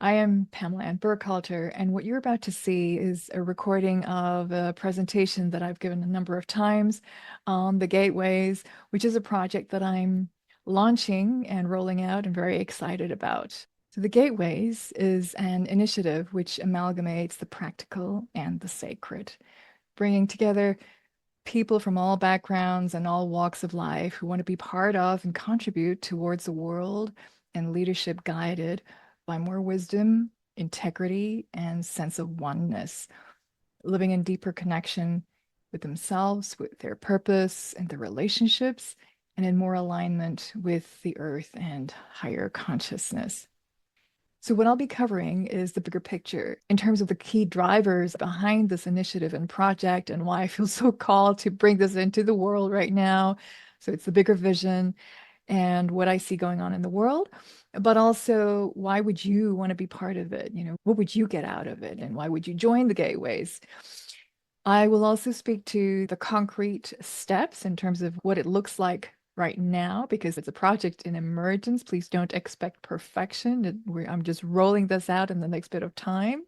I am Pamela and Burkhalter, and what you're about to see is a recording of a presentation that I've given a number of times on the Gateways, which is a project that I'm launching and rolling out and very excited about. So, the Gateways is an initiative which amalgamates the practical and the sacred, bringing together people from all backgrounds and all walks of life who want to be part of and contribute towards a world and leadership guided by more wisdom, integrity, and sense of oneness, living in deeper connection with themselves, with their purpose and their relationships, and in more alignment with the earth and higher consciousness. So, what I'll be covering is the bigger picture in terms of the key drivers behind this initiative and project and why I feel so called to bring this into the world right now. So, it's the bigger vision and what I see going on in the world, but also why would you want to be part of it? What would you get out of it? And why would you join the Gateways? I will also speak to the concrete steps in terms of what it looks like right now, because it's a project in emergence. Please don't expect perfection. I'm just rolling this out in the next bit of time.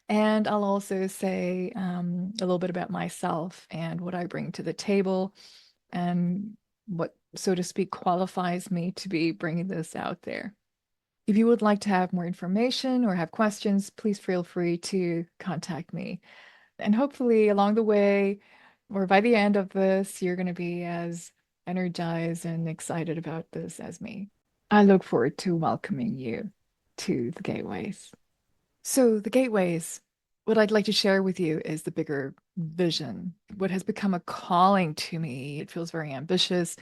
And I'll also say a little bit about myself and what I bring to the table and what, so to speak, qualifies me to be bringing this out there. If you would like to have more information or have questions, please feel free to contact me. And hopefully, along the way, or by the end of this, you're going to be as energized and excited about this as me. I look forward to welcoming you to the Gateways. So, the Gateways, what I'd like to share with you is the bigger vision, what has become a calling to me. It feels very ambitious.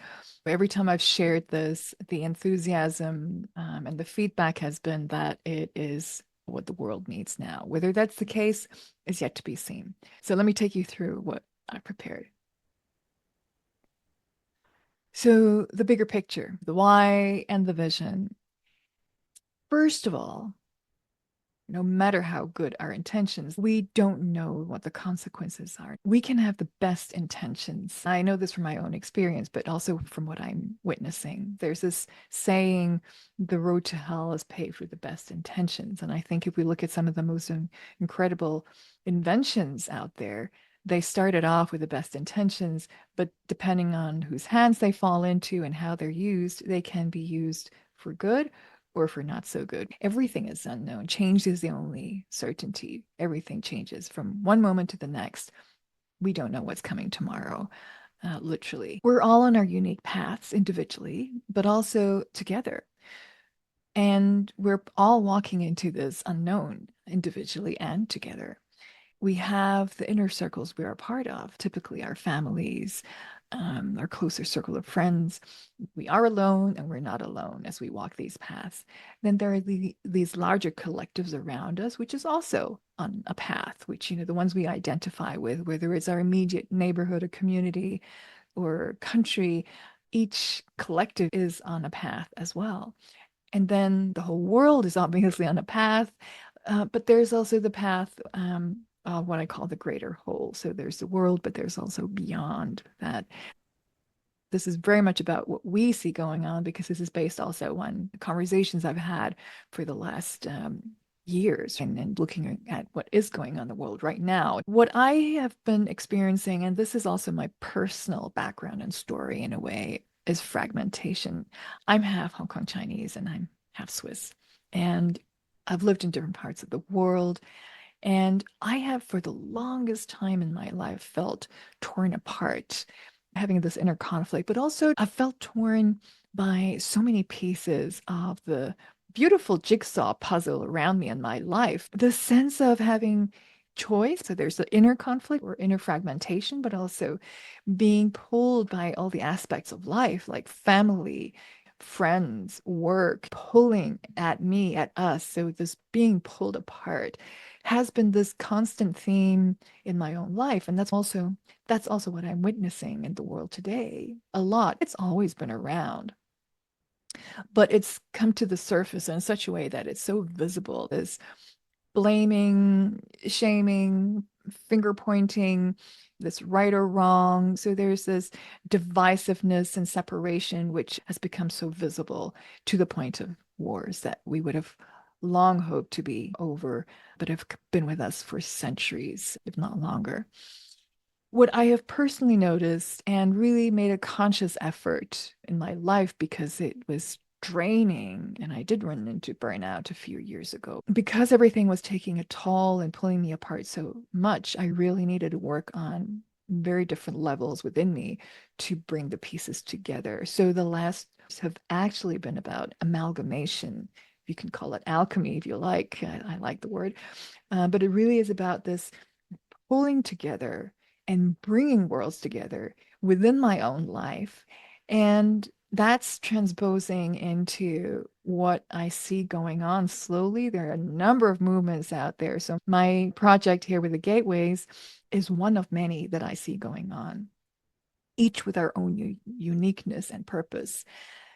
Every time I've shared this, the enthusiasm and the feedback has been that it is what the world needs now. Whether that's the case is yet to be seen. So, let me take you through what I prepared. So, the bigger picture, the why and the vision. First of all, no matter how good our intentions, we don't know what the consequences are. We can have the best intentions. I know this from my own experience, but also from what I'm witnessing. There's this saying, the road to hell is paved with the best intentions. And I think if we look at some of the most incredible inventions out there, they started off with the best intentions, but depending on whose hands they fall into and how they're used, they can be used for good or for not so good. Everything is unknown. Change is the only certainty. Everything changes from one moment to the next. We don't know what's coming tomorrow, literally. We're all on our unique paths individually, but also together. And we're all walking into this unknown individually and together. We have the inner circles we are a part of, typically our families, our closer circle of friends. We are alone and we're not alone as we walk these paths. Then there are these larger collectives around us, which is also on a path, which, the ones we identify with, whether it's our immediate neighborhood or community or country, each collective is on a path as well. And then the whole world is obviously on a path, but there's also the path of what I call the greater whole. So there's the world, but there's also beyond that. This is very much about what we see going on because this is based also on conversations I've had for the last years and looking at what is going on in the world right now. What I have been experiencing, and this is also my personal background and story in a way, is fragmentation. I'm half Hong Kong Chinese and I'm half Swiss. And I've lived in different parts of the world. And I have, for the longest time in my life, felt torn apart, having this inner conflict, but also I felt torn by so many pieces of the beautiful jigsaw puzzle around me in my life. The sense of having choice. So there's the inner conflict or inner fragmentation, but also being pulled by all the aspects of life, like family, friends, work, pulling at me, at us. So this being pulled apart has been this constant theme in my own life. And that's also what I'm witnessing in the world today. A lot. It's always been around, but it's come to the surface in such a way that it's so visible. Is blaming, shaming, finger pointing, this right or wrong. So there's this divisiveness and separation, which has become so visible to the point of wars that we would have long hoped to be over, but have been with us for centuries, if not longer. What I have personally noticed and really made a conscious effort in my life because it was draining and I did run into burnout a few years ago. Because everything was taking a toll and pulling me apart so much, I really needed to work on very different levels within me to bring the pieces together. So the last have actually been about amalgamation. You can call it alchemy if you like. I like the word. But it really is about this pulling together and bringing worlds together within my own life. And that's transposing into what I see going on slowly. There are a number of movements out there. So, my project here with the Gateways is one of many that I see going on, each with our own uniqueness and purpose.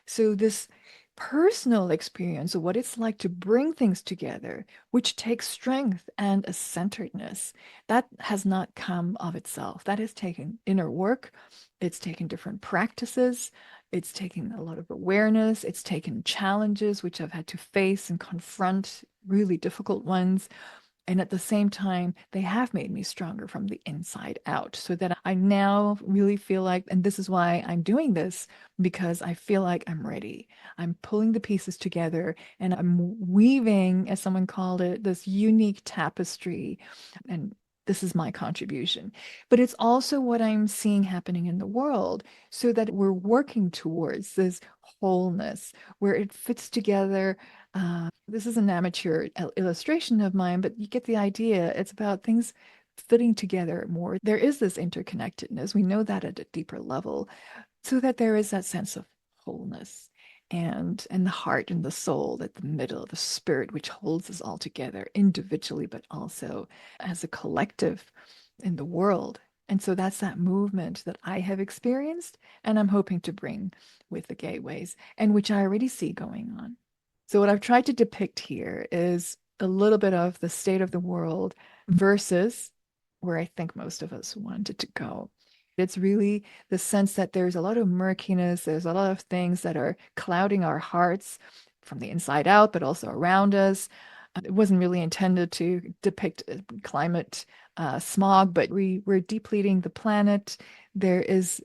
So, this personal experience of what it's like to bring things together, which takes strength and a centeredness, that has not come of itself. That has taken inner work, it's taken different practices, it's taken a lot of awareness, it's taken challenges which I've had to face and confront, really difficult ones. And at the same time, they have made me stronger from the inside out so that I now really feel like, and this is why I'm doing this, because I feel like I'm ready. I'm pulling the pieces together and I'm weaving, as someone called it, this unique tapestry. And this is my contribution. But it's also what I'm seeing happening in the world so that we're working towards this wholeness where it fits together. This is an amateur illustration of mine, but you get the idea. It's about things fitting together more. There is this interconnectedness. We know that at a deeper level, so that there is that sense of wholeness and the heart and the soul at the middle, the spirit which holds us all together individually, but also as a collective in the world. And so that's that movement that I have experienced and I'm hoping to bring with the gateways and which I already see going on. So, what I've tried to depict here is a little bit of the state of the world versus where I think most of us wanted to go. It's really the sense that there's a lot of murkiness, there's a lot of things that are clouding our hearts from the inside out, but also around us. It wasn't really intended to depict climate smog, but we're depleting the planet. There is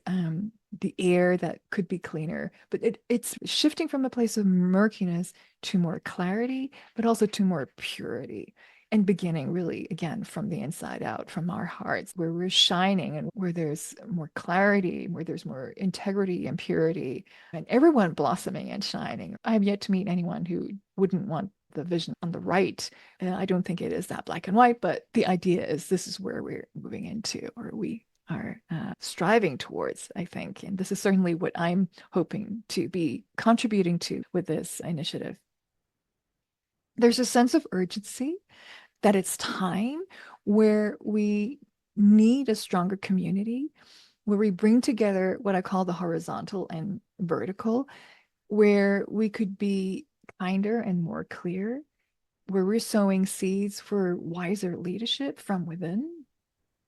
the air that could be cleaner, but it's shifting from a place of murkiness to more clarity, but also to more purity. And beginning really again from the inside out, from our hearts, where we're shining and where there's more clarity, where there's more integrity and purity, and everyone blossoming and shining. I've yet to meet anyone who wouldn't want the vision on the right. I don't think it is that black and white, but the idea is this is where we're moving into, or we are striving towards, I think. And this is certainly what I'm hoping to be contributing to with this initiative. There's a sense of urgency that it's time where we need a stronger community, where we bring together what I call the horizontal and vertical, where we could be kinder and more clear, where we're sowing seeds for wiser leadership from within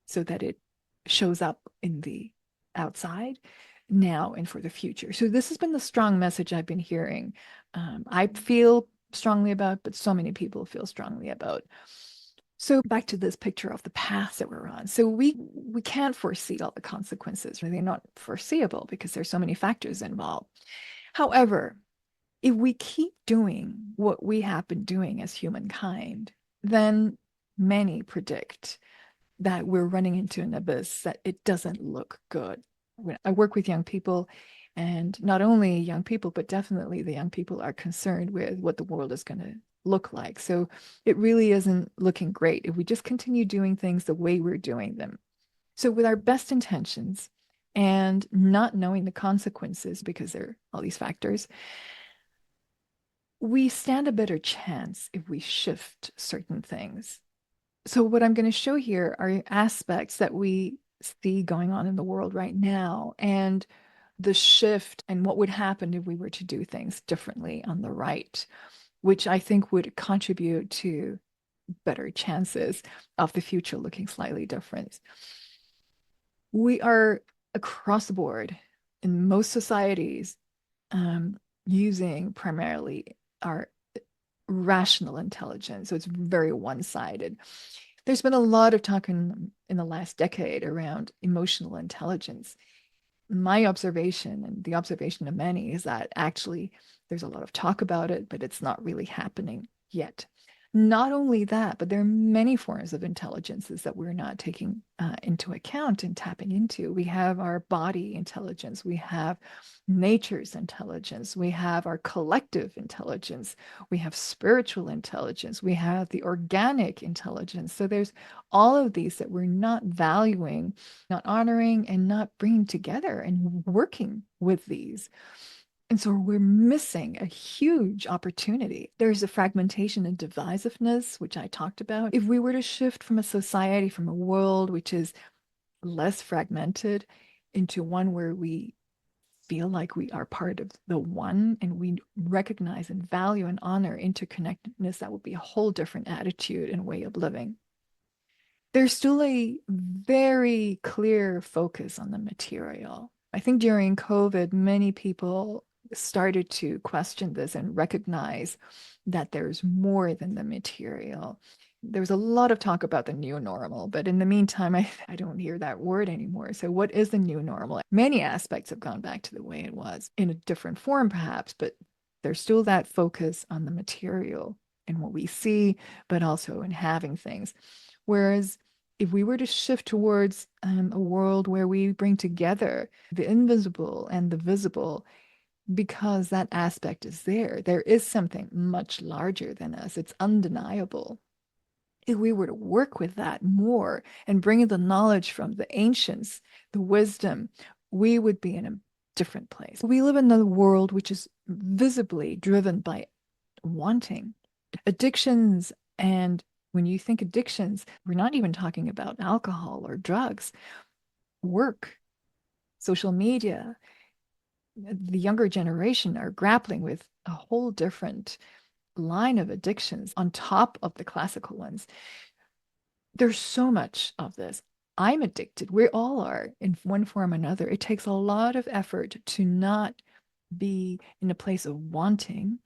so that it shows up in the outside now and for the future. So this has been the strong message I've been hearing. I feel strongly about, but so many people feel strongly about. So back to this picture of the path that we're on. So we can't foresee all the consequences. They're not foreseeable because there's so many factors involved. However, if we keep doing what we have been doing as humankind, then many predict that we're running into an abyss that it doesn't look good. When I work with young people, and not only young people, but definitely the young people are concerned with what the world is going to look like. So it really isn't looking great if we just continue doing things the way we're doing them. So with our best intentions and not knowing the consequences because there are all these factors, we stand a better chance if we shift certain things. So, what I'm going to show here are aspects that we see going on in the world right now and the shift and what would happen if we were to do things differently on the right, which I think would contribute to better chances of the future looking slightly different. We are across the board in most societies using primarily our rational intelligence. So it's very one-sided. There's been a lot of talk in the last decade around emotional intelligence. My observation and the observation of many is that actually there's a lot of talk about it, but it's not really happening yet. Not only that, but there are many forms of intelligences that we're not taking into account and tapping into. We have our body intelligence, we have nature's intelligence, we have our collective intelligence, we have spiritual intelligence, we have the organic intelligence. So there's all of these that we're not valuing, not honoring, and not bringing together and working with these. And so we're missing a huge opportunity. There's a fragmentation and divisiveness, which I talked about. If we were to shift from a society, from a world which is less fragmented into one where we feel like we are part of the one and we recognize and value and honor interconnectedness, that would be a whole different attitude and way of living. There's still a very clear focus on the material. I think during COVID, many people started to question this and recognize that there's more than the material. There's a lot of talk about the new normal, but in the meantime, I don't hear that word anymore. So, what is the new normal? Many aspects have gone back to the way it was in a different form, perhaps, but there's still that focus on the material and what we see, but also in having things. Whereas if we were to shift towards a world where we bring together the invisible and the visible, because that aspect is there, there is something much larger than us. It's undeniable. If we were to work with that more and bring in the knowledge from the ancients, the wisdom, we would be in a different place. We live in a world which is visibly driven by wanting. Addictions, and when you think addictions, we're not even talking about alcohol or drugs, work, social media. The younger generation are grappling with a whole different line of addictions on top of the classical ones. There's so much of this. I'm addicted. We all are in one form or another. It takes a lot of effort to not be in a place of wanting.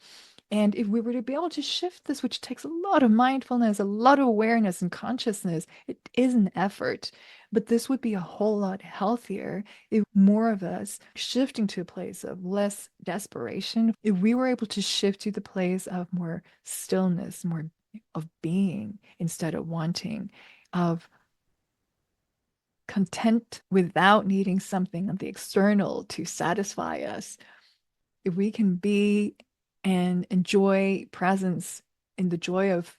And if we were to be able to shift this, which takes a lot of mindfulness, a lot of awareness and consciousness, it is an effort. But this would be a whole lot healthier if more of us shifting to a place of less desperation, if we were able to shift to the place of more stillness, more of being instead of wanting, of content without needing something of the external to satisfy us. If we can be and enjoy presence in the joy of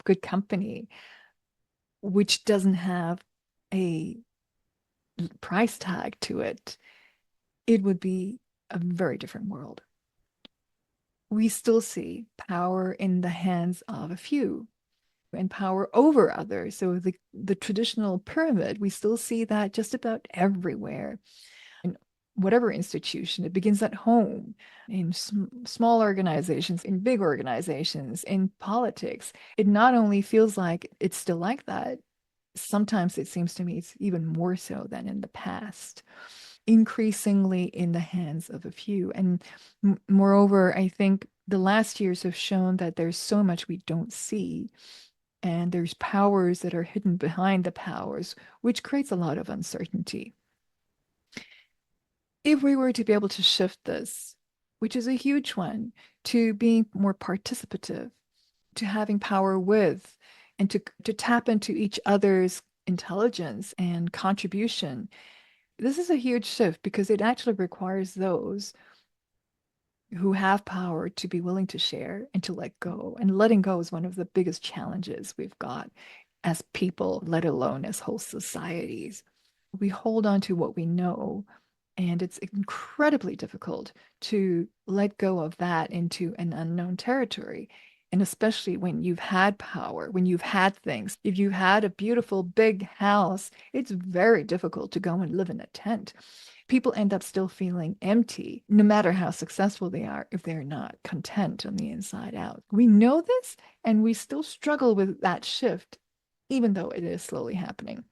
good company, which doesn't have a price tag to it, it would be a very different world. We still see power in the hands of a few and power over others. So the traditional pyramid, we still see that just about everywhere. In whatever institution, it begins at home, in small organizations, in big organizations, in politics. It not only feels like it's still like that, sometimes it seems to me it's even more so than in the past, increasingly in the hands of a few. And moreover, I think the last years have shown that there's so much we don't see. And there's powers that are hidden behind the powers, which creates a lot of uncertainty. If we were to be able to shift this, which is a huge one, to being more participative, to having power with, and to tap into each other's intelligence and contribution, this is a huge shift because it actually requires those who have power to be willing to share and to let go. And letting go is one of the biggest challenges we've got as people, let alone as whole societies. We hold on to what we know, and it's incredibly difficult to let go of that into an unknown territory. And especially when you've had power, when you've had things, if you've had a beautiful big house, it's very difficult to go and live in a tent. People end up still feeling empty, no matter how successful they are, if they're not content on the inside out. We know this, and we still struggle with that shift, even though it is slowly happening.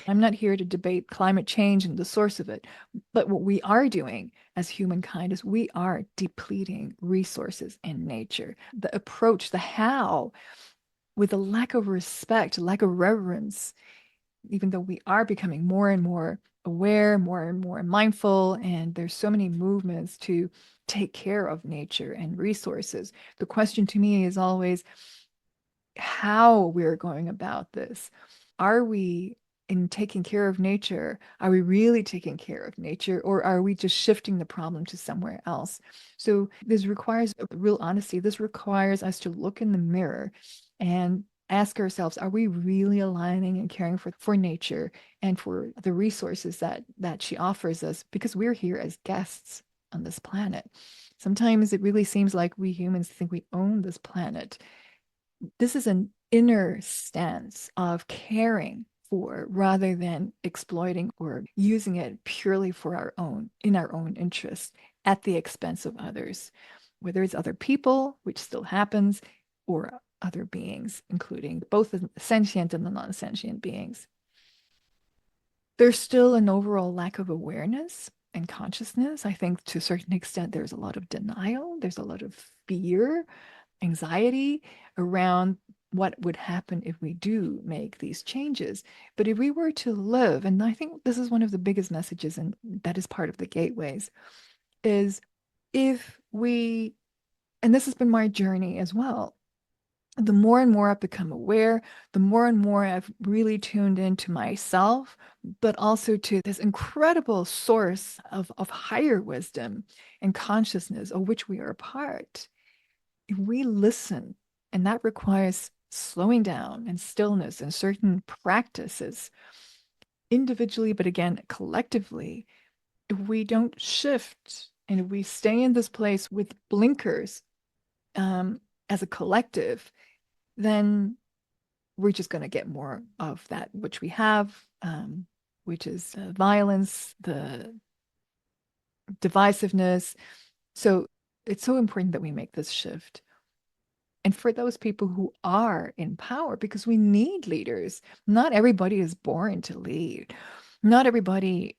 I'm not here to debate climate change and the source of it, but what we are doing as humankind is we are depleting resources in nature. The approach, the how, with a lack of respect, lack of reverence, even though we are becoming more and more aware, more and more mindful, and there's so many movements to take care of nature and resources. The question to me is always how we're going about this. Are we, in taking care of nature, are we really taking care of nature, or are we just shifting the problem to somewhere else? So this requires real honesty. This requires us to look in the mirror and ask ourselves, are we really aligning and caring for nature and for the resources that she offers us? Because we're here as guests on this planet. Sometimes it really seems like we humans think we own this planet. This is an inner stance of caring for rather than exploiting or using it purely for our own, in our own interest, at the expense of others, whether it's other people, which still happens, or other beings, including both the sentient and the non-sentient beings. There's still an overall lack of awareness and consciousness. I think to a certain extent, there's a lot of denial, there's a lot of fear, anxiety around what would happen if we do make these changes. But if we were to live, and I think this is one of the biggest messages, and that is part of the gateways, is if we, and this has been my journey as well, the more and more I've become aware, the more and more I've really tuned into myself, but also to this incredible source of higher wisdom and consciousness of which we are a part. If we listen, and that requires slowing down and stillness and certain practices individually, but again, collectively, if we don't shift and if we stay in this place with blinkers um, as a collective, then we're just going to get more of that which we have, which is violence, the divisiveness. So it's so important that we make this shift. And for those people who are in power, because we need leaders. Not everybody is born to lead. Not everybody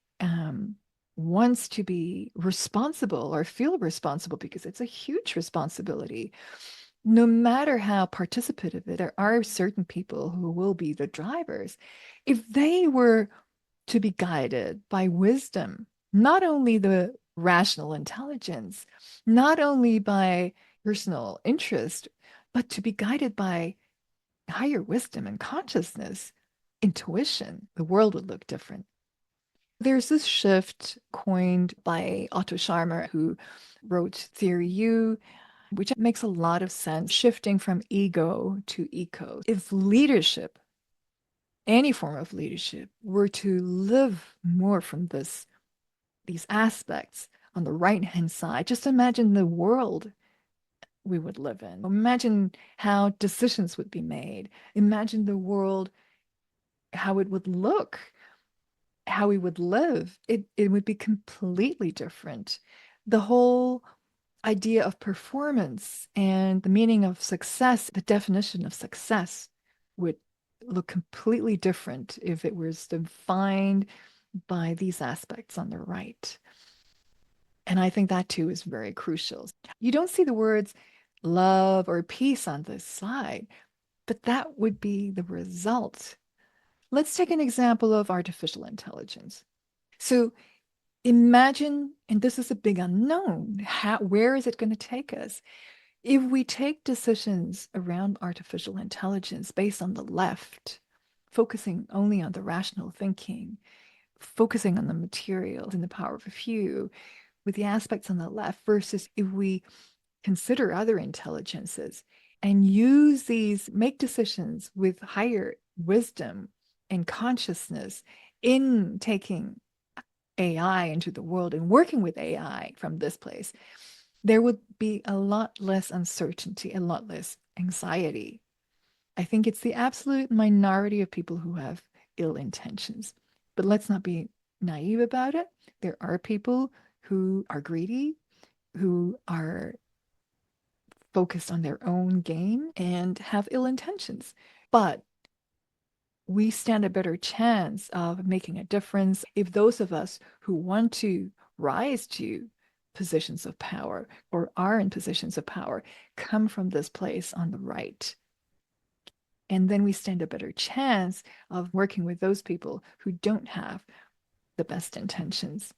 wants to be responsible or feel responsible because it's a huge responsibility. No matter how participative there are certain people who will be the drivers. If they were to be guided by wisdom, not only the rational intelligence, not only by personal interest, but to be guided by higher wisdom and consciousness, intuition, the world would look different. There's this shift coined by Otto Scharmer, who wrote Theory U, which makes a lot of sense, shifting from ego to eco. If leadership, any form of leadership, were to live more from these aspects on the right hand side, just imagine the world we would live in. Imagine how decisions would be made. Imagine the world, how it would look, how we would live. It would be completely different. The whole idea of performance and the meaning of success, the definition of success would look completely different if it was defined by these aspects on the right. And I think that too is very crucial. You don't see the words love or peace on this slide, but that would be the result. Let's take an example of artificial intelligence. So imagine, and this is a big unknown, where is it going to take us? If we take decisions around artificial intelligence based on the left, focusing only on the rational thinking, focusing on the materials and the power of a few, with the aspects on the left, versus if we consider other intelligences and use these, make decisions with higher wisdom and consciousness in taking AI into the world and working with AI from this place, there would be a lot less uncertainty, a lot less anxiety. I think it's the absolute minority of people who have ill intentions. But let's not be naive about it. There are people who are greedy, who are focused on their own gain and have ill intentions. But we stand a better chance of making a difference if those of us who want to rise to positions of power or are in positions of power come from this place on the right. And then we stand a better chance of working with those people who don't have the best intentions.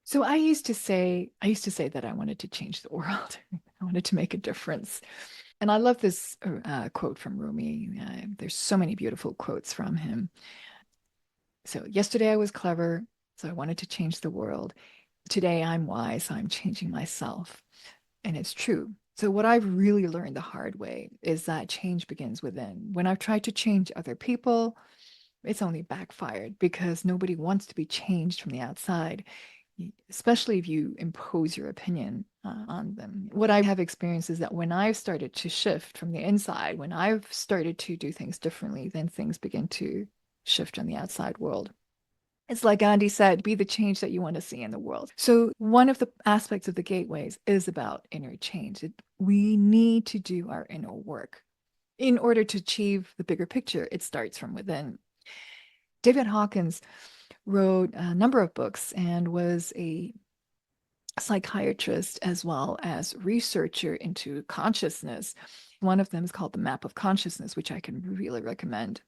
So I used to say that I wanted to change the world. I wanted to make a difference. And I love this quote from Rumi. There's so many beautiful quotes from him. So yesterday I was clever, so I wanted to change the world. Today I'm wise, so I'm changing myself. And it's true. So what I've really learned the hard way is that change begins within. When I've tried to change other people, it's only backfired because nobody wants to be changed from the outside, especially if you impose your opinion on them. What I have experienced is that when I've started to shift from the inside, when I've started to do things differently, then things begin to shift on the outside world. It's like Gandhi said, be the change that you want to see in the world. So one of the aspects of the gateways is about inner change. We need to do our inner work. In order to achieve the bigger picture, it starts from within. David Hawkins wrote a number of books and was a psychiatrist as well as researcher into consciousness. One of them is called The Map of Consciousness, which I can really recommend.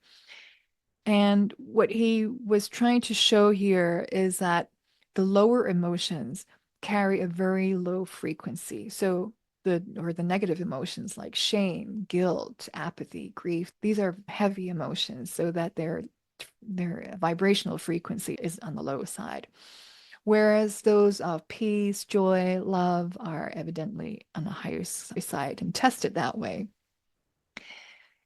And what he was trying to show here is that the lower emotions carry a very low frequency. So the negative emotions like shame, guilt, apathy, grief, these are heavy emotions so that their vibrational frequency is on the low side. Whereas those of peace, joy, love are evidently on the higher side and tested that way.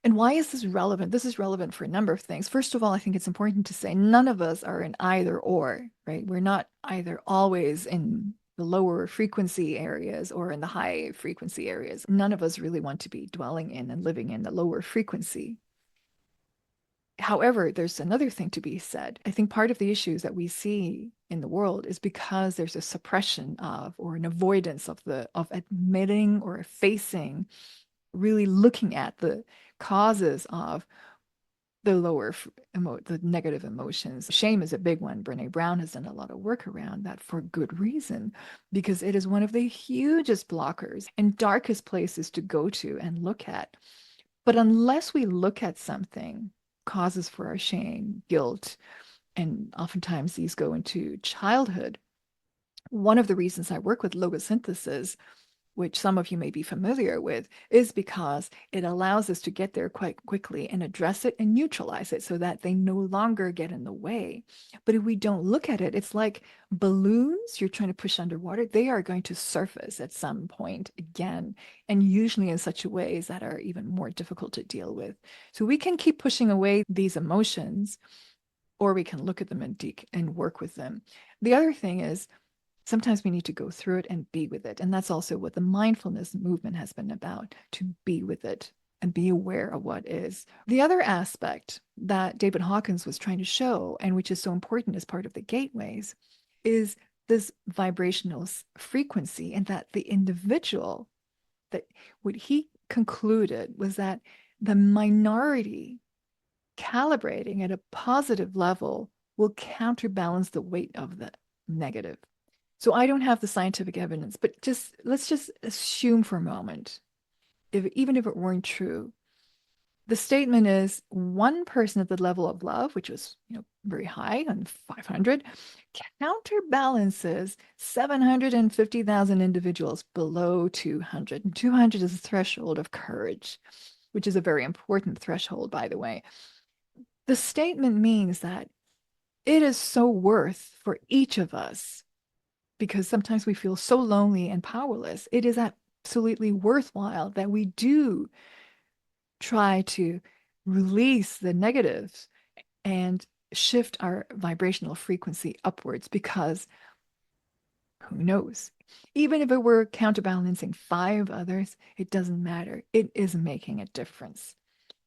And why is this relevant? This is relevant for a number of things. First of all, I think it's important to say none of us are in either or, right? We're not either always in the lower frequency areas or in the high frequency areas. None of us really want to be dwelling in and living in the lower frequency. However, there's another thing to be said. I think part of the issues that we see in the world is because there's a suppression of or an avoidance of admitting or facing, really looking at the causes of the negative emotions. Shame is a big one. Brene Brown has done a lot of work around that for good reason, because it is one of the hugest blockers and darkest places to go to and look at. But unless we look at something, causes for our shame, guilt, and oftentimes these go into childhood. One of the reasons I work with logosynthesis, which some of you may be familiar with, is because it allows us to get there quite quickly and address it and neutralize it so that they no longer get in the way. But if we don't look at it, it's like balloons you're trying to push underwater. They are going to surface at some point again, and usually in such a ways that are even more difficult to deal with. So we can keep pushing away these emotions, or we can look at them and work with them. The other thing is, sometimes we need to go through it and be with it. And that's also what the mindfulness movement has been about, to be with it and be aware of what is. The other aspect that David Hawkins was trying to show, and which is so important as part of the gateways, is this vibrational frequency, and that the individual, that what he concluded was that the minority calibrating at a positive level will counterbalance the weight of the negative. So I don't have the scientific evidence, but let's just assume for a moment, even if it weren't true, the statement is one person at the level of love, which was very high on 500, counterbalances 750,000 individuals below 200. And 200 is a threshold of courage, which is a very important threshold, by the way. The statement means that it is so worth for each of us, because sometimes we feel so lonely and powerless. It is absolutely worthwhile that we do try to release the negatives and shift our vibrational frequency upwards, because who knows? Even if it were counterbalancing 5 others, it doesn't matter. It is making a difference.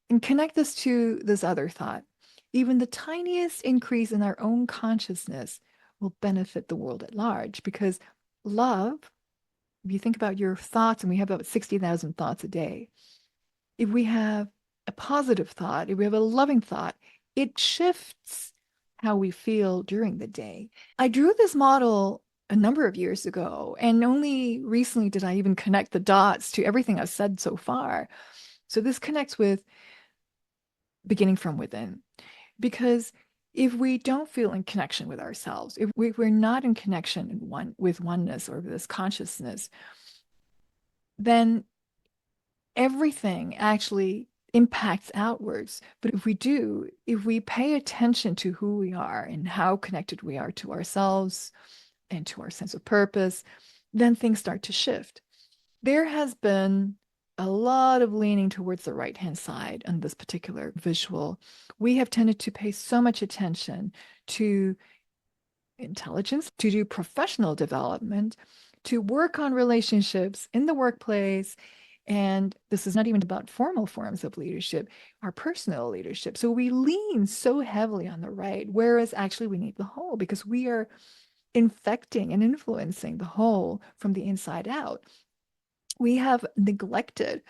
And connect this to this other thought. Even the tiniest increase in our own consciousness will benefit the world at large, because love, if you think about your thoughts, and we have about 60,000 thoughts a day, if we have a positive thought, if we have a loving thought, it shifts how we feel during the day. I drew this model a number of years ago, and only recently did I even connect the dots to everything I've said so far. So this connects with beginning from within. Because if we don't feel in connection with ourselves, if we're not in connection with oneness or this consciousness, then everything actually impacts outwards. But if we do, if we pay attention to who we are and how connected we are to ourselves and to our sense of purpose, then things start to shift. There has been a lot of leaning towards the right-hand side on this particular visual. We have tended to pay so much attention to intelligence, to do professional development, to work on relationships in the workplace. And this is not even about formal forms of leadership, our personal leadership. So we lean so heavily on the right, whereas actually we need the whole because we are infecting and influencing the whole from the inside out. We have neglected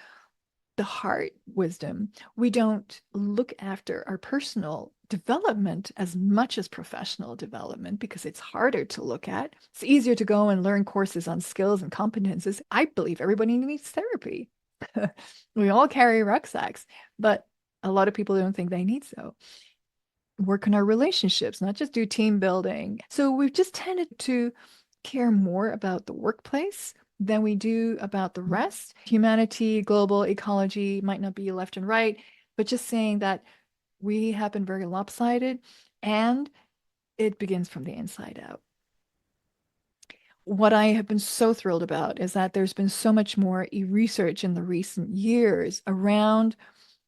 the heart wisdom. We don't look after our personal development as much as professional development because it's harder to look at. It's easier to go and learn courses on skills and competences. I believe everybody needs therapy. We all carry rucksacks, but a lot of people don't think they need so. Work on our relationships, not just do team building. So we've just tended to care more about the workplace than we do about the rest. Humanity, global ecology might not be left and right, but just saying that we have been very lopsided and it begins from the inside out. What I have been so thrilled about is that there's been so much more research in the recent years around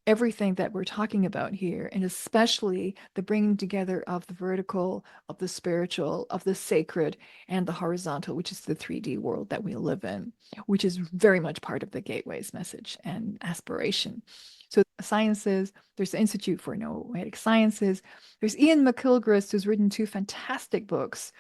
everything that we're talking about here, and especially the bringing together of the vertical, of the spiritual, of the sacred, and the horizontal, which is the 3D world that we live in, which is very much part of the Gateways message and aspiration. So sciences, there's the Institute for Noetic Sciences. There's Ian McIlgrist, who's written two fantastic books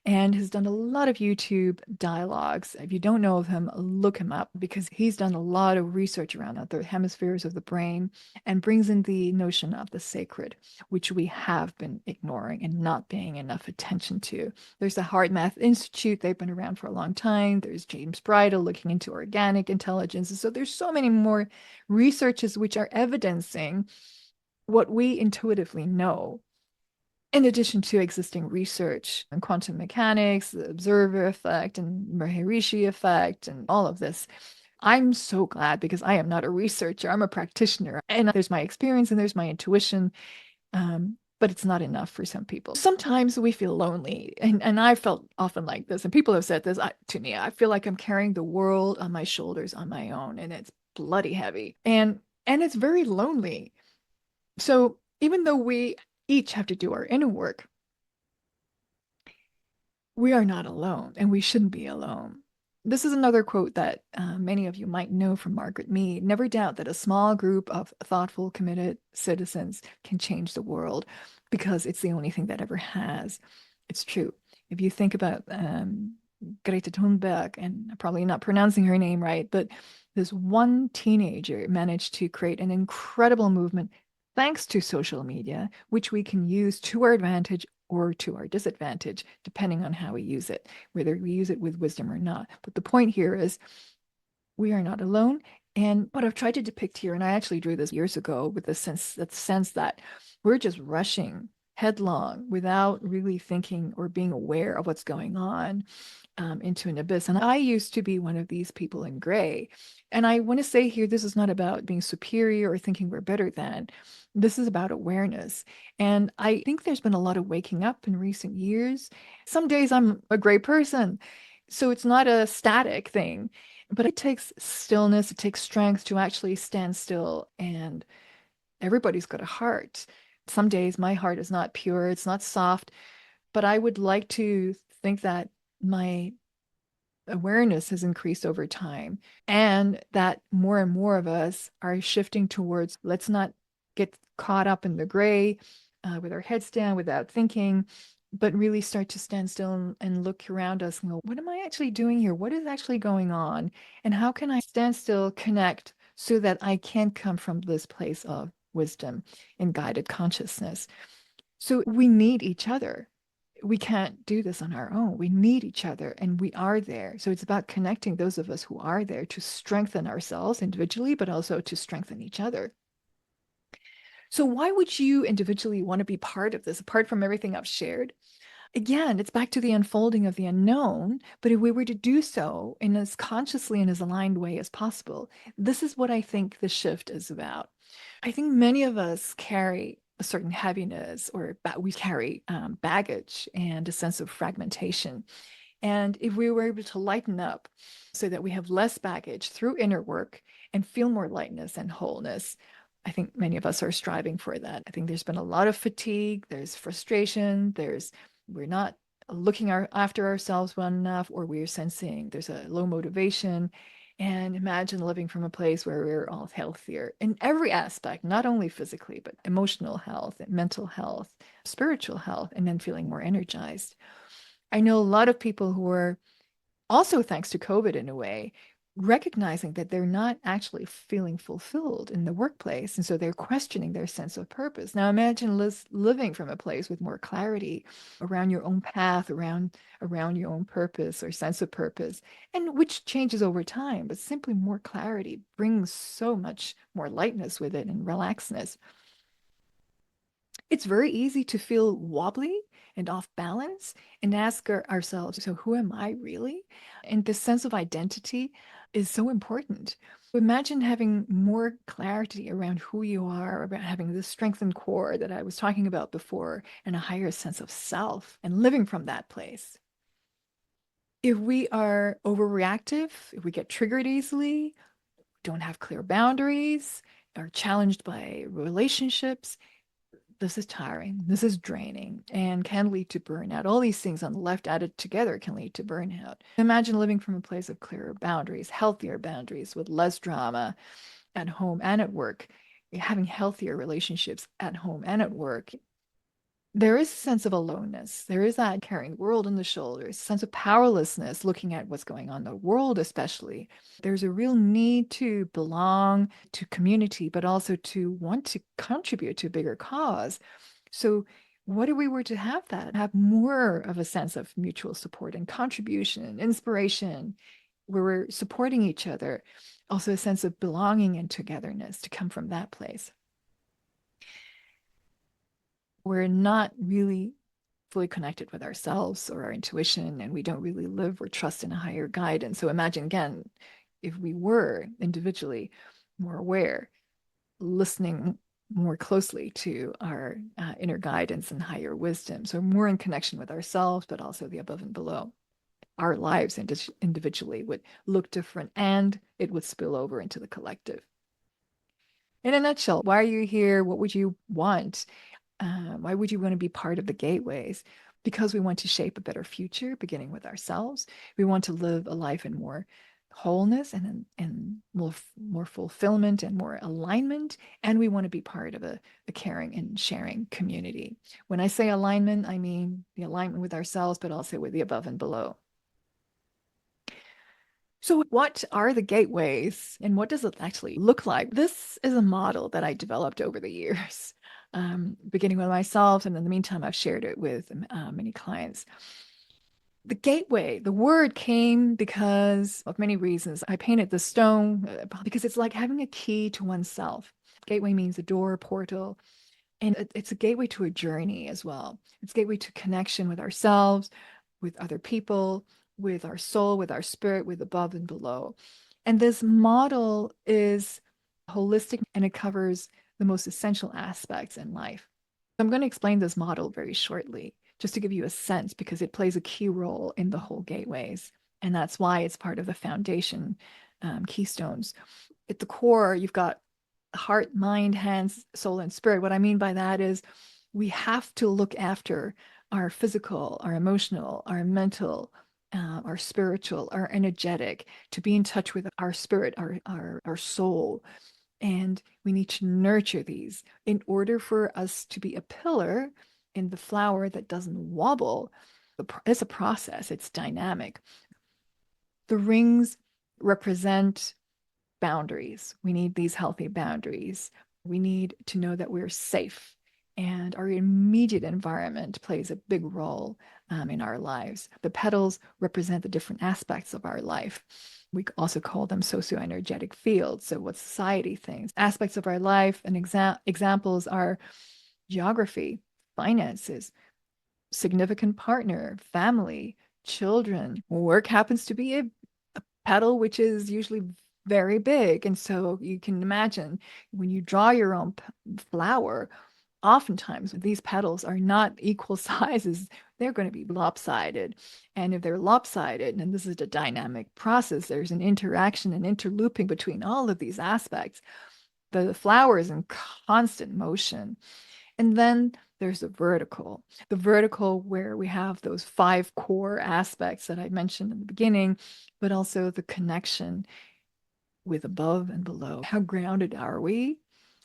and has done a lot of YouTube dialogues. If you don't know of him, look him up because he's done a lot of research around other hemispheres of the brain and brings in the notion of the sacred, which we have been ignoring and not paying enough attention to. There's the Heart Math Institute. They've been around for a long time. There's James Bridle looking into organic intelligence. So there's so many more researches which are evidencing what we intuitively know in addition to existing research in quantum mechanics, the observer effect, and Maharishi effect, and all of this. I'm so glad because I am not a researcher. I'm a practitioner. And there's my experience and there's my intuition. But it's not enough for some people. Sometimes we feel lonely. And I felt often like this. And people have said this to me. I feel like I'm carrying the world on my shoulders on my own. And it's bloody heavy. And it's very lonely. So even though we each have to do our inner work, we are not alone and we shouldn't be alone. This is another quote that many of you might know from Margaret Mead. Never doubt that a small group of thoughtful, committed citizens can change the world because it's the only thing that ever has. It's true. If you think about Greta Thunberg, and I'm probably not pronouncing her name right, but this one teenager managed to create an incredible movement thanks to social media, which we can use to our advantage or to our disadvantage, depending on how we use it, whether we use it with wisdom or not. But the point here is we are not alone. And what I've tried to depict here, and I actually drew this years ago with the sense that we're just rushing headlong without really thinking or being aware of what's going on into an abyss. And I used to be one of these people in gray. And I want to say here, this is not about being superior or thinking we're better than. This is about awareness. And I think there's been a lot of waking up in recent years. Some days I'm a gray person. So it's not a static thing, but it takes stillness, it takes strength to actually stand still. And everybody's got a heart. Some days my heart is not pure, it's not soft, but I would like to think that my awareness has increased over time and that more and more of us are shifting towards let's not get caught up in the gray with our heads down without thinking, but really start to stand still and look around us and go, what am I actually doing here? What is actually going on? And how can I stand still, connect so that I can come from this place of wisdom and guided consciousness. So we need each other. We can't do this on our own. We need each other and we are there. So it's about connecting those of us who are there to strengthen ourselves individually, but also to strengthen each other. So why would you individually want to be part of this, apart from everything I've shared? Again, it's back to the unfolding of the unknown. But if we were to do so in as consciously and as aligned way as possible, this is what I think the shift is about. I think many of us carry a certain heaviness, or we carry baggage and a sense of fragmentation. And if we were able to lighten up so that we have less baggage through inner work and feel more lightness and wholeness, I think many of us are striving for that. I think there's been a lot of fatigue, there's frustration, we're not looking after ourselves well enough, or we're sensing there's a low motivation. And imagine living from a place where we're all healthier in every aspect, not only physically, but emotional health, mental health, spiritual health, and then feeling more energized. I know a lot of people who are also, thanks to COVID in a way, recognizing that they're not actually feeling fulfilled in the workplace. And so they're questioning their sense of purpose. Now, imagine living from a place with more clarity around your own path, around your own purpose or sense of purpose, and which changes over time, but simply more clarity brings so much more lightness with it and relaxedness. It's very easy to feel wobbly and off balance and ask ourselves, so who am I really? And this sense of identity is so important. Imagine having more clarity around who you are, about having this strengthened core that I was talking about before, and a higher sense of self and living from that place. If we are overreactive, if we get triggered easily, don't have clear boundaries, are challenged by relationships, this is tiring, this is draining, and can lead to burnout. All these things on the left added together can lead to burnout. Imagine living from a place of clearer boundaries, healthier boundaries, with less drama at home and at work, having healthier relationships at home and at work. There is a sense of aloneness. There is that carrying the world on the shoulders, a sense of powerlessness, looking at what's going on in the world, especially. There's a real need to belong to community, but also to want to contribute to a bigger cause. So, what if we were to have more of a sense of mutual support and contribution and inspiration, where we're supporting each other, also a sense of belonging and togetherness to come from that place? We're not really fully connected with ourselves or our intuition, and we don't really live or trust in a higher guidance. So imagine again, if we were individually more aware, listening more closely to our inner guidance and higher wisdom. So more in connection with ourselves, but also the above and below. Our lives individually would look different and it would spill over into the collective. In a nutshell, why are you here? What would you want? Why would you want to be part of the gateways? Because we want to shape a better future, beginning with ourselves. We want to live a life in more wholeness and more fulfillment and more alignment. And we want to be part of a caring and sharing community. When I say alignment, I mean the alignment with ourselves, but also with the above and below. So, what are the gateways and what does it actually look like? This is a model that I developed over the years, beginning with myself. And in the meantime, I've shared it with many clients. The gateway, the word came because of many reasons. I painted the stone because it's like having a key to oneself. Gateway means a door, portal, and it's a gateway to a journey as well. It's a gateway to connection with ourselves, with other people, with our soul, with our spirit, with above and below. And this model is holistic and it covers the most essential aspects in life. I'm going to explain this model very shortly, just to give you a sense, because it plays a key role in the whole gateways. And that's why it's part of the foundation keystones. At the core, you've got heart, mind, hands, soul, and spirit. What I mean by that is we have to look after our physical, our emotional, our mental, our spiritual, our energetic, to be in touch with our spirit, our soul. And we need to nurture these in order for us to be a pillar in the flower that doesn't wobble. It's a process, it's dynamic. The rings represent boundaries. We need these healthy boundaries. We need to know that we're safe, and our immediate environment plays a big role in our lives. The petals represent the different aspects of our life. We also call them socioenergetic fields. So, what society thinks, aspects of our life, and examples are geography, finances, significant partner, family, children. Work happens to be a petal, which is usually very big. And so you can imagine when you draw your own flower, oftentimes these petals are not equal sizes. They're going to be lopsided. And if they're lopsided, and this is a dynamic process, there's an interaction and interlooping between all of these aspects. The flower is in constant motion. And then there's the vertical where we have those 5 core aspects that I mentioned in the beginning, but also the connection with above and below. How grounded are we?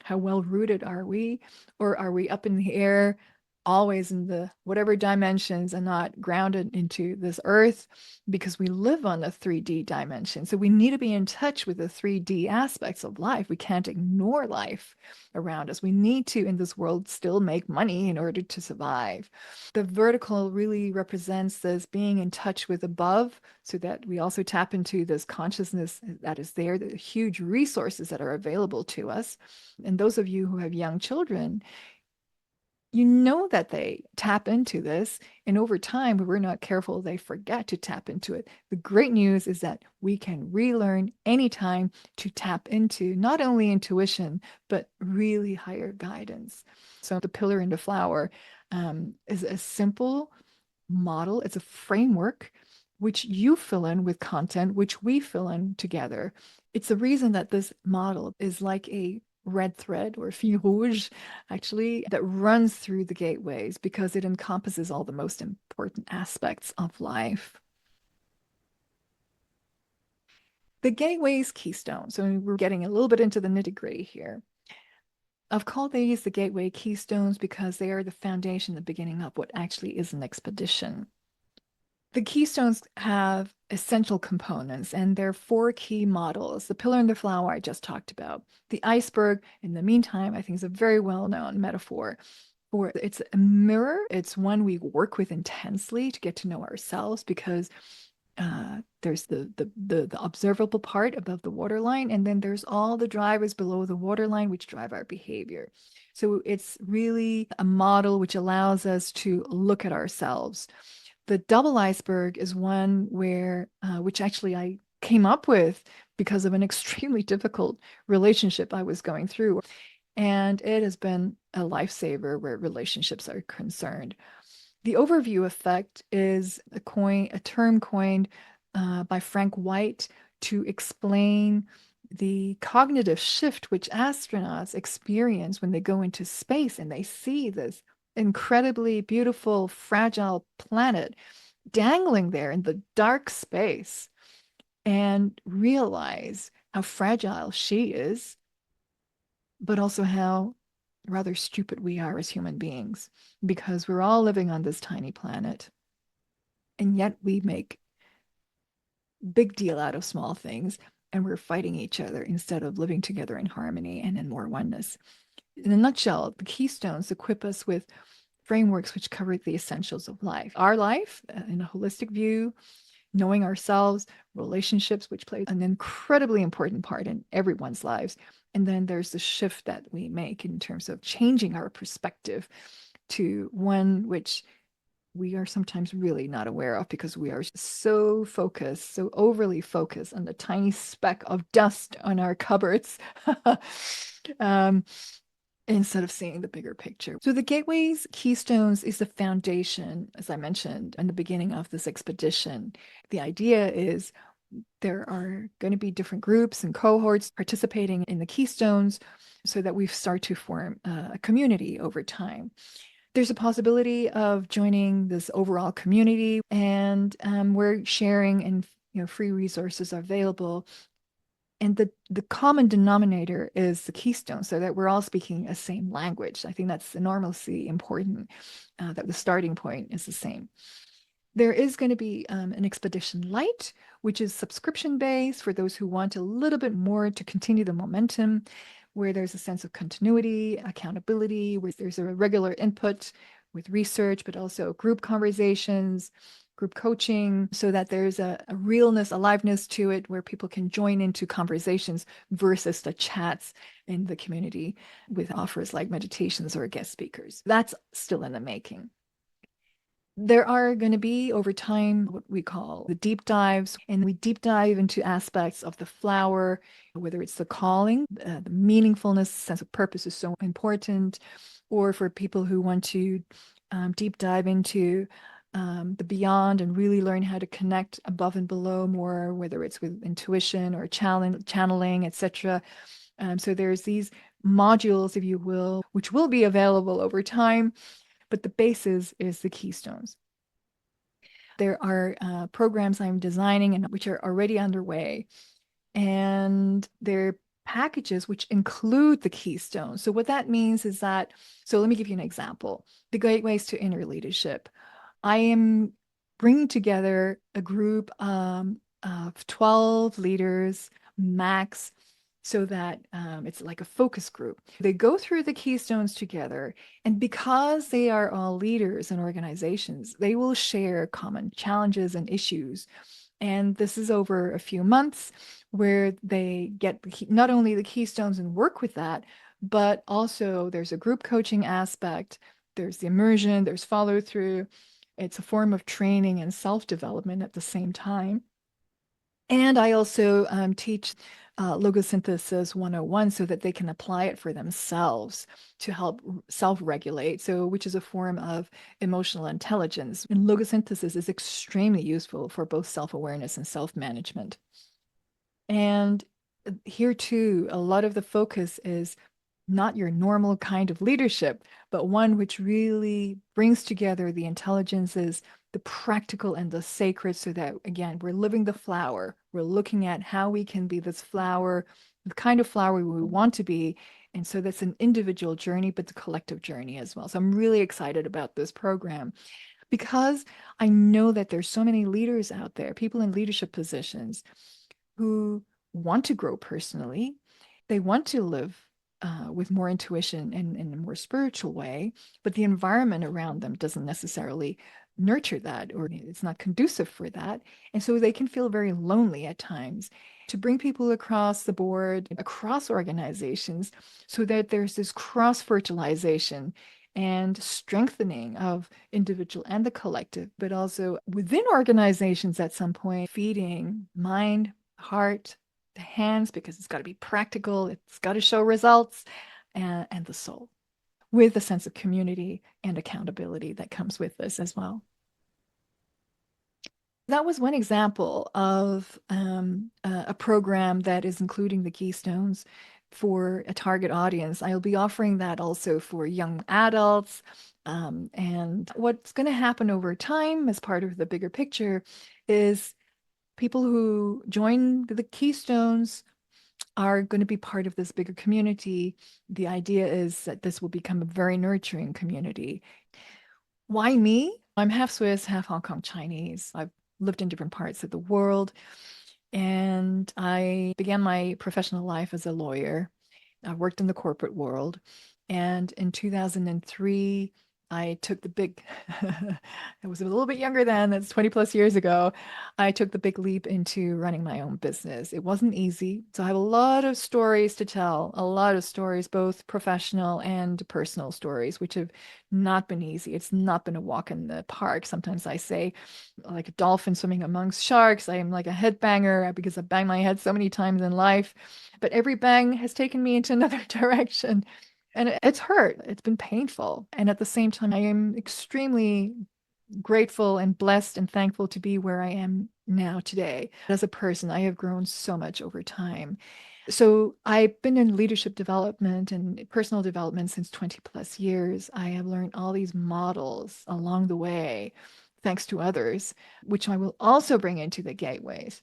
How well rooted are we? Or are we up in the air, always in the whatever dimensions and not grounded into this earth? Because we live on a 3D dimension. So we need to be in touch with the 3D aspects of life. We can't ignore life around us. We need to, in this world, still make money in order to survive. The vertical really represents this being in touch with above, so that we also tap into this consciousness that is there, the huge resources that are available to us. And those of you who have young children, you know that they tap into this. And over time, if we're not careful, they forget to tap into it. The great news is that we can relearn anytime to tap into not only intuition, but really higher guidance. So the pillar and the flower is a simple model. It's a framework which you fill in with content, which we fill in together. It's the reason that this model is like a red thread or fil rouge, actually, that runs through the gateways because it encompasses all the most important aspects of life. The gateways keystones. So we're getting a little bit into the nitty-gritty here. I've called these the gateway keystones because they are the foundation, the beginning of what actually is an expedition. The keystones have essential components, and they're 4 key models. The pillar and the flower I just talked about. The iceberg, in the meantime, I think is a very well-known metaphor for it's a mirror. It's one we work with intensely to get to know ourselves, because there's the observable part above the waterline, and then there's all the drivers below the waterline which drive our behavior. So it's really a model which allows us to look at ourselves. The double iceberg is one where, which actually I came up with because of an extremely difficult relationship I was going through. And it has been a lifesaver where relationships are concerned. The overview effect is a term coined by Frank White to explain the cognitive shift which astronauts experience when they go into space and they see this incredibly beautiful, fragile planet dangling there in the dark space, and realize how fragile she is, but also how rather stupid we are as human beings, because we're all living on this tiny planet. And yet we make big deal out of small things, and we're fighting each other instead of living together in harmony and in more oneness. In a nutshell, the keystones equip us with frameworks which cover the essentials of life. Our life, in a holistic view, knowing ourselves, relationships, which play an incredibly important part in everyone's lives. And then there's the shift that we make in terms of changing our perspective to one which we are sometimes really not aware of, because we are so focused, so overly focused on the tiny speck of dust on our cupboards. Instead of seeing the bigger picture. So the Gateways Keystones is the foundation, as I mentioned, in the beginning of this expedition. The idea is there are going to be different groups and cohorts participating in the Keystones so that we start to form a community over time. There's a possibility of joining this overall community, and we're sharing, and free resources are available. And the common denominator is the keystone, so that we're all speaking a same language. I think that's enormously important, that the starting point is the same. There is going to be an Expedition Light, which is subscription based for those who want a little bit more to continue the momentum. where there's a sense of continuity, accountability, where there's a regular input with research, but also group conversations, group coaching, so that there's a realness, aliveness to it where people can join into conversations versus the chats in the community with offers like meditations or guest speakers. That's still in the making. There are going to be over time what we call the deep dives, and we deep dive into aspects of the flower, whether it's the calling, the meaningfulness, sense of purpose is so important, or for people who want to deep dive into the beyond and really learn how to connect above and below more, whether it's with intuition or channeling, etc. So there's these modules, if you will, which will be available over time, but the basis is the keystones. There are programs I'm designing and which are already underway, and they're packages which include the keystones. So what that means is that, so let me give you an example. The Gateways to Inner Leadership. I am bringing together a group of 12 leaders max, so that it's like a focus group. They go through the keystones together, and because they are all leaders and organizations, they will share common challenges and issues. And this is over a few months where they get not only the keystones and work with that, but also there's a group coaching aspect, there's the immersion, there's follow through. It's a form of training and self-development at the same time. And I also teach logosynthesis 101 so that they can apply it for themselves to help self-regulate. So, which is a form of emotional intelligence. And logosynthesis is extremely useful for both self-awareness and self-management. And here too, a lot of the focus is not your normal kind of leadership, but one which really brings together the intelligences, the practical and the sacred, so that, again, we're living the flower. We're looking at how we can be this flower, the kind of flower we want to be. And so that's an individual journey, but the collective journey as well. So I'm really excited about this program because I know that there's so many leaders out there, people in leadership positions who want to grow personally. They want to live with more intuition and in a more spiritual way, but the environment around them doesn't necessarily nurture that, or it's not conducive for that. And so they can feel very lonely at times. To bring people across the board, across organizations, so that there's this cross fertilization and strengthening of individual and the collective, but also within organizations at some point, feeding mind, heart, the hands, because it's got to be practical, it's got to show results, and the soul, with a sense of community and accountability that comes with this as well. That was one example of a program that is including the keystones for a target audience. I'll be offering that also for young adults. And what's going to happen over time as part of the bigger picture is people who join the keystones are going to be part of this bigger community. The idea is that this will become a very nurturing community. Why me? I'm half Swiss, half Hong Kong Chinese. I've lived in different parts of the world, and I began my professional life as a lawyer. I worked in the corporate world, and in 2003, I took the big, I was a little bit younger then, that's 20 plus years ago. I took the big leap into running my own business. It wasn't easy. So I have a lot of stories to tell, a lot of stories, both professional and personal stories, which have not been easy. It's not been a walk in the park. Sometimes I say, like a dolphin swimming amongst sharks, I am like a headbanger because I banged my head so many times in life. But every bang has taken me into another direction. And it's hurt. It's been painful. And at the same time, I am extremely grateful and blessed and thankful to be where I am now today. As a person, I have grown so much over time. So I've been in leadership development and personal development since 20 plus years. I have learned all these models along the way, thanks to others, which I will also bring into the gateways.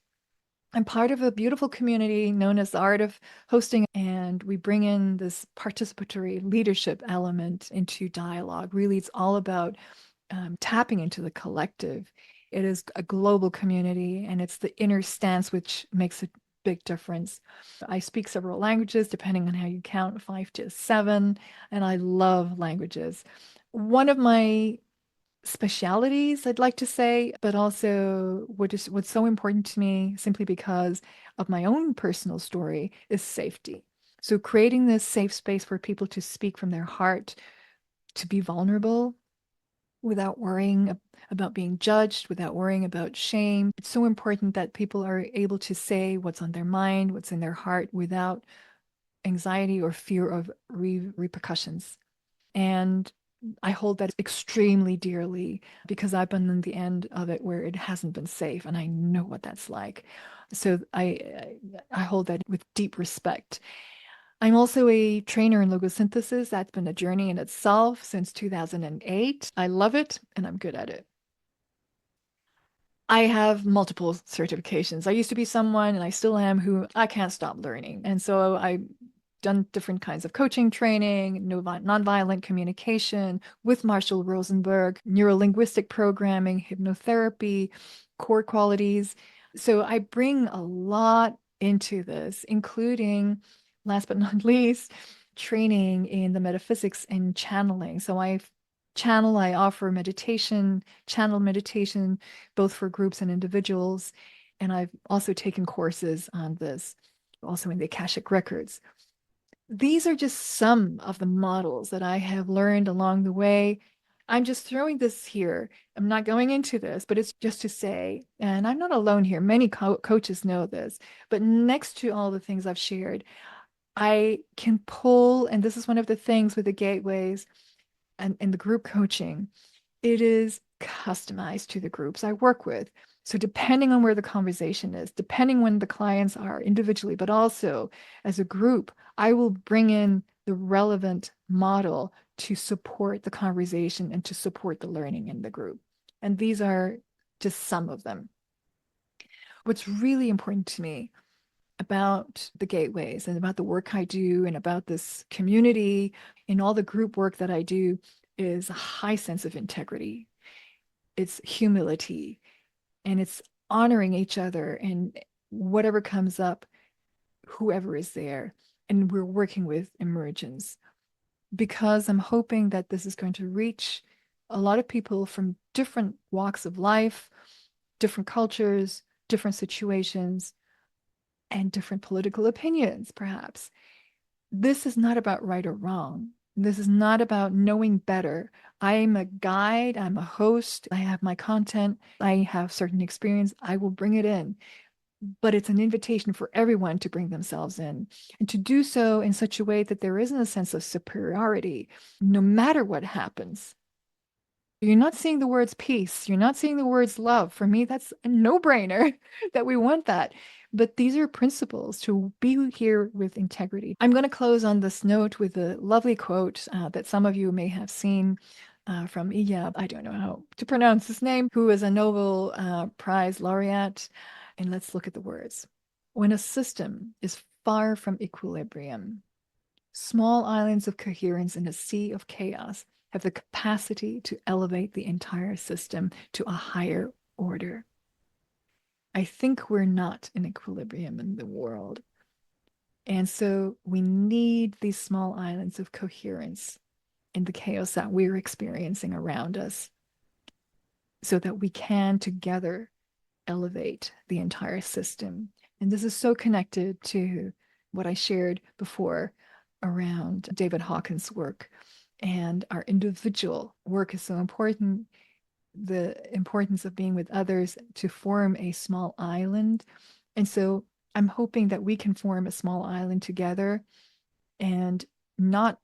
I'm part of a beautiful community known as the Art of Hosting, and we bring in this participatory leadership element into dialogue. Really, it's all about tapping into the collective. It is a global community, and it's the inner stance which makes it big difference. I speak several languages, depending on how you count, 5 to 7, and I love languages. One of my specialities, I'd like to say, but also what's so important to me, simply because of my own personal story, is safety. So creating this safe space for people to speak from their heart, to be vulnerable without worrying about being judged, without worrying about shame. It's so important that people are able to say what's on their mind, what's in their heart, without anxiety or fear of repercussions. And I hold that extremely dearly because I've been in the end of it where it hasn't been safe, and I know what that's like. So I hold that with deep respect. I'm also a trainer in logosynthesis. That's been a journey in itself since 2008. I love it and I'm good at it. I have multiple certifications. I used to be someone, and I still am, who I can't stop learning. And so I've done different kinds of coaching training, nonviolent communication with Marshall Rosenberg, neurolinguistic programming, hypnotherapy, core qualities. So I bring a lot into this, including, last but not least, training in the metaphysics and channeling. So I offer meditation, channel meditation, both for groups and individuals. And I've also taken courses on this, also in the Akashic Records. These are just some of the models that I have learned along the way. I'm just throwing this here. I'm not going into this, but it's just to say, and I'm not alone here. Many coaches know this, but next to all the things I've shared, I can pull, and this is one of the things with the gateways and in the group coaching, it is customized to the groups I work with. So depending on where the conversation is, depending when the clients are individually, but also as a group, I will bring in the relevant model to support the conversation and to support the learning in the group. And these are just some of them. What's really important to me about the gateways and about the work I do and about this community and all the group work that I do is a high sense of integrity. It's humility, and it's honoring each other and whatever comes up, whoever is there. And we're working with Emergence because I'm hoping that this is going to reach a lot of people from different walks of life, different cultures, different situations, and different political opinions, perhaps. This is not about right or wrong. This is not about knowing better. I'm a guide, I'm a host, I have my content, I have certain experience, I will bring it in. But it's an invitation for everyone to bring themselves in and to do so in such a way that there isn't a sense of superiority, no matter what happens. You're not seeing the words peace. You're not seeing the words love. For me, that's a no-brainer that we want that. But these are principles to be here with integrity. I'm going to close on this note with a lovely quote that some of you may have seen from Iyab. I don't know how to pronounce his name, who is a Nobel Prize laureate. And let's look at the words. When a system is far from equilibrium, small islands of coherence in a sea of chaos have the capacity to elevate the entire system to a higher order. I think we're not in equilibrium in the world. And so we need these small islands of coherence in the chaos that we're experiencing around us so that we can together elevate the entire system. And this is so connected to what I shared before around David Hawkins' work. And our individual work is so important. The importance of being with others to form a small island. And so I'm hoping that we can form a small island together and not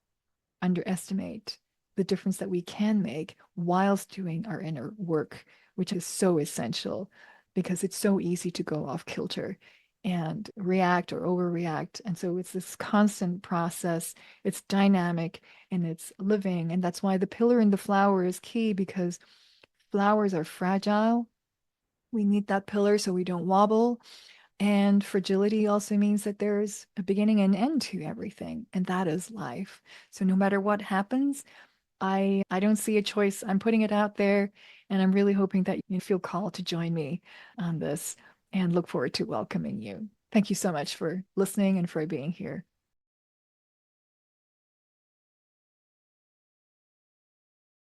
underestimate the difference that we can make whilst doing our inner work, which is so essential because it's so easy to go off kilter and react or overreact. And so it's this constant process. It's dynamic and it's living. And that's why the pillar in the flower is key, because flowers are fragile. We need that pillar so we don't wobble. And fragility also means that there's a beginning and end to everything, and that is life. So no matter what happens, I don't see a choice. I'm putting it out there, and I'm really hoping that you feel called to join me on this and look forward to welcoming you. Thank you so much for listening and for being here.